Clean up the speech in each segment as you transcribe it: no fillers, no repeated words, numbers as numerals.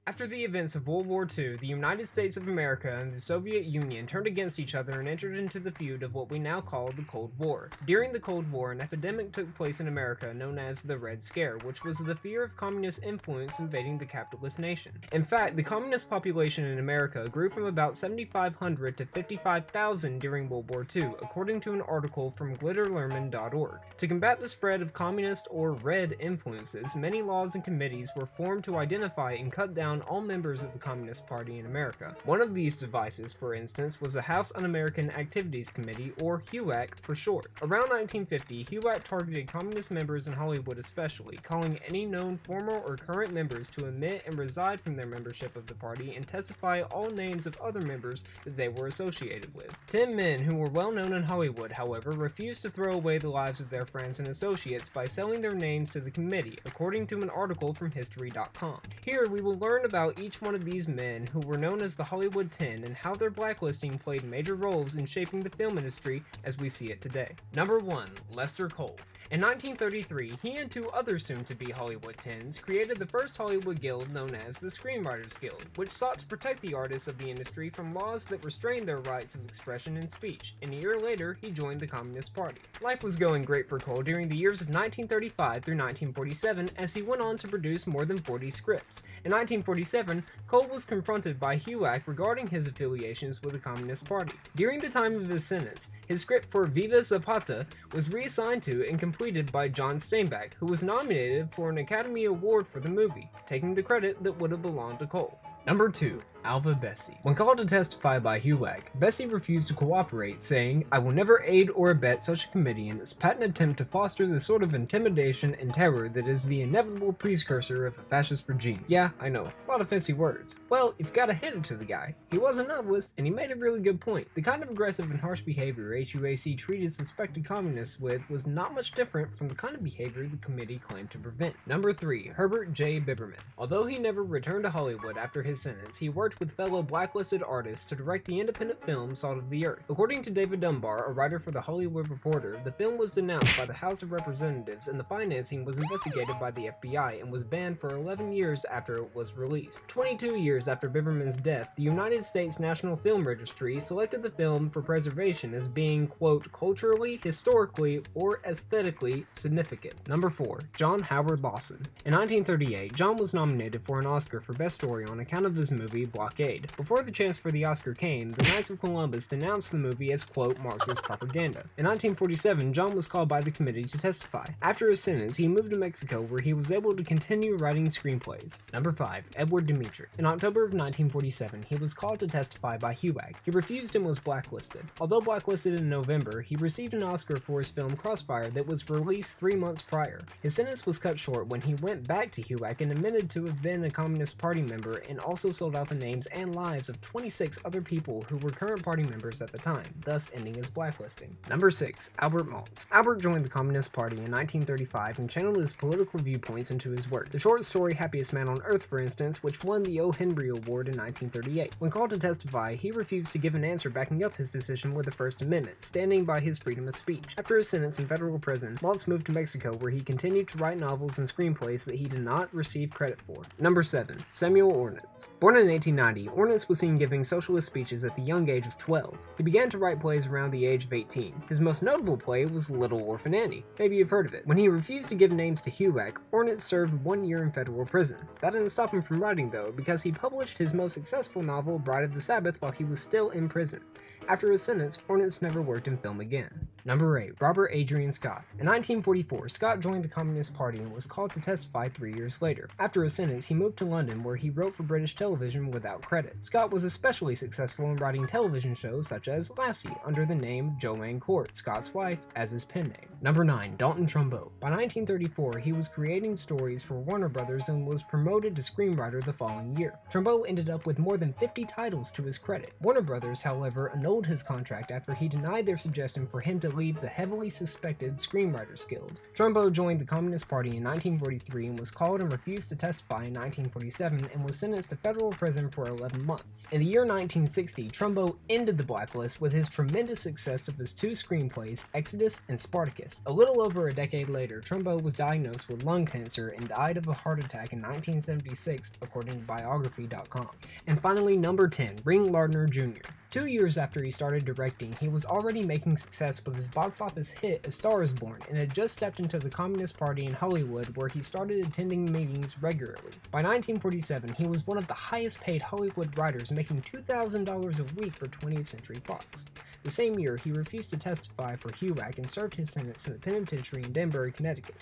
After the events of World War II, the United States of America and the Soviet Union turned against each other and entered into the feud of what we now call the Cold War. During the Cold War, an epidemic took place in America known as the Red Scare, which was the fear of communist influence invading the capitalist nation. In fact, the communist population in America grew from about 7,500 to 55,000 during World War II, according to an article from glitterlerman.org. To combat the spread of communist or red influences, many laws and committees were formed to identify and cut down all members of the Communist Party in America. One of these devices, for instance, was the House Un-American Activities Committee, or HUAC for short. Around 1950, HUAC targeted communist members in Hollywood especially, calling any known former or current members to admit and reside from their membership of the party and testify all names of other members that they were associated with. 10 men who were well known in Hollywood, however, refused to throw away the lives of their friends and associates by selling their names to the committee, according to an article from History.com. Here we will learn about each one of these men who were known as the Hollywood 10 and how their blacklisting played major roles in shaping the film industry as we see it today. Number 1. Lester Cole. In 1933, he and two other soon-to-be Hollywood 10s created the first Hollywood guild known as the Screenwriters Guild, which sought to protect the artists of the industry from laws that restrained their rights of expression and speech, and a year later he joined the Communist Party. Life was going great for Cole during the years of 1935 through 1947 as he went on to produce more than 40 scripts. In 1947, Cole was confronted by HUAC regarding his affiliations with the Communist Party. During the time of his sentence, his script for Viva Zapata was reassigned to and completed by John Steinbeck, who was nominated for an Academy Award for the movie, taking the credit that would have belonged to Cole. Number 2. Alva Bessie. When called to testify by HUAC, Bessie refused to cooperate, saying, "I will never aid or abet such a committee in its patent attempt to foster the sort of intimidation and terror that is the inevitable precursor of a fascist regime." Yeah, I know, a lot of fancy words. Well, you've gotta hand it to the guy. He was a novelist, and he made a really good point. The kind of aggressive and harsh behavior HUAC treated suspected communists with was not much different from the kind of behavior the committee claimed to prevent. Number 3. Herbert J. Biberman. Although he never returned to Hollywood after his sentence, he worked with fellow blacklisted artists to direct the independent film Salt of the Earth. According to David Dunbar, a writer for The Hollywood Reporter, the film was denounced by the House of Representatives and the financing was investigated by the FBI and was banned for 11 years after it was released. 22 years after Biberman's death, the United States National Film Registry selected the film for preservation as being, quote, culturally, historically, or aesthetically significant. Number 4. John Howard Lawson. In 1938, John was nominated for an Oscar for Best Story on account of his movie Blockade. Before the chance for the Oscar came, the Knights of Columbus denounced the movie as, quote, Marxist propaganda. In 1947, John was called by the committee to testify. After his sentence, he moved to Mexico where he was able to continue writing screenplays. Number 5. Edward Dimitri. In October of 1947, he was called to testify by HUAC. He refused and was blacklisted. Although blacklisted in November, he received an Oscar for his film Crossfire that was released 3 months prior. His sentence was cut short when he went back to HUAC and admitted to have been a Communist Party member and also sold out the names and lives of 26 other people who were current party members at the time, thus ending his blacklisting. Number 6. Albert Maltz. Albert joined the Communist Party in 1935 and channeled his political viewpoints into his work. The short story Happiest Man on Earth, for instance, which won the O. Henry Award in 1938. When called to testify, he refused to give an answer backing up his decision with the First Amendment, standing by his freedom of speech. After his sentence in federal prison, Maltz moved to Mexico where he continued to write novels and screenplays that he did not receive credit for. Number 7. Samuel Ornitz. Born in 1890, Ornitz was seen giving socialist speeches at the young age of 12. He began to write plays around the age of 18. His most notable play was Little Orphan Annie. Maybe you've heard of it. When he refused to give names to HUAC, Ornitz served 1 year in federal prison. That didn't stop him from writing though, because he published his most successful novel, Bride of the Sabbath, while he was still in prison. After his sentence, Ornitz never worked in film again. Number 8. Robert Adrian Scott. In 1944, Scott joined the Communist Party and was called to testify 3 years later. After his sentence, he moved to London where he wrote for British television without credit. Scott was especially successful in writing television shows such as Lassie under the name Joanne Court, Scott's wife, as his pen name. Number 9. Dalton Trumbo. By 1934, he was creating stories for Warner Brothers and was promoted to screenwriter the following year. Trumbo ended up with more than 50 titles to his credit. Warner Brothers, however, annulled his contract after he denied their suggestion for him to leave the heavily suspected Screenwriters Guild. Trumbo joined the Communist Party in 1943 and was called and refused to testify in 1947 and was sentenced to federal prison for for 11 months. In the year 1960, Trumbo ended the blacklist with his tremendous success of his two screenplays, Exodus and Spartacus. A little over a decade later, Trumbo was diagnosed with lung cancer and died of a heart attack in 1976, according to biography.com. And finally, number 10, Ring Lardner Jr. 2 years after he started directing, he was already making success with his box office hit A Star is Born and had just stepped into the Communist Party in Hollywood, where he started attending meetings regularly. By 1947, he was one of the highest paid Hollywood writers, making $2,000 a week for 20th Century Fox. The same year, he refused to testify for HUAC and served his sentence in the penitentiary in Danbury, Connecticut.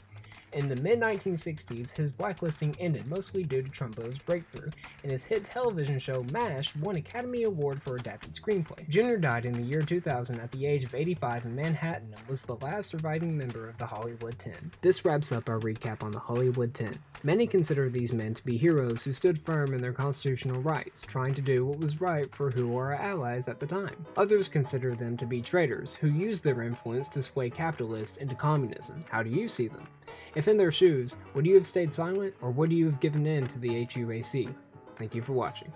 In the mid-1960s, his blacklisting ended mostly due to Trumbo's breakthrough, and his hit television show MASH won Academy Award for Adapted Screenplay. Jr. died in the year 2000 at the age of 85 in Manhattan and was the last surviving member of the Hollywood 10. This wraps up our recap on the Hollywood 10. Many consider these men to be heroes who stood firm in their constitutional rights, trying to do what was right for who were our allies at the time. Others consider them to be traitors who used their influence to sway capitalists into communism. How do you see them? If in their shoes, would you have stayed silent, or would you have given in to the HUAC? Thank you for watching.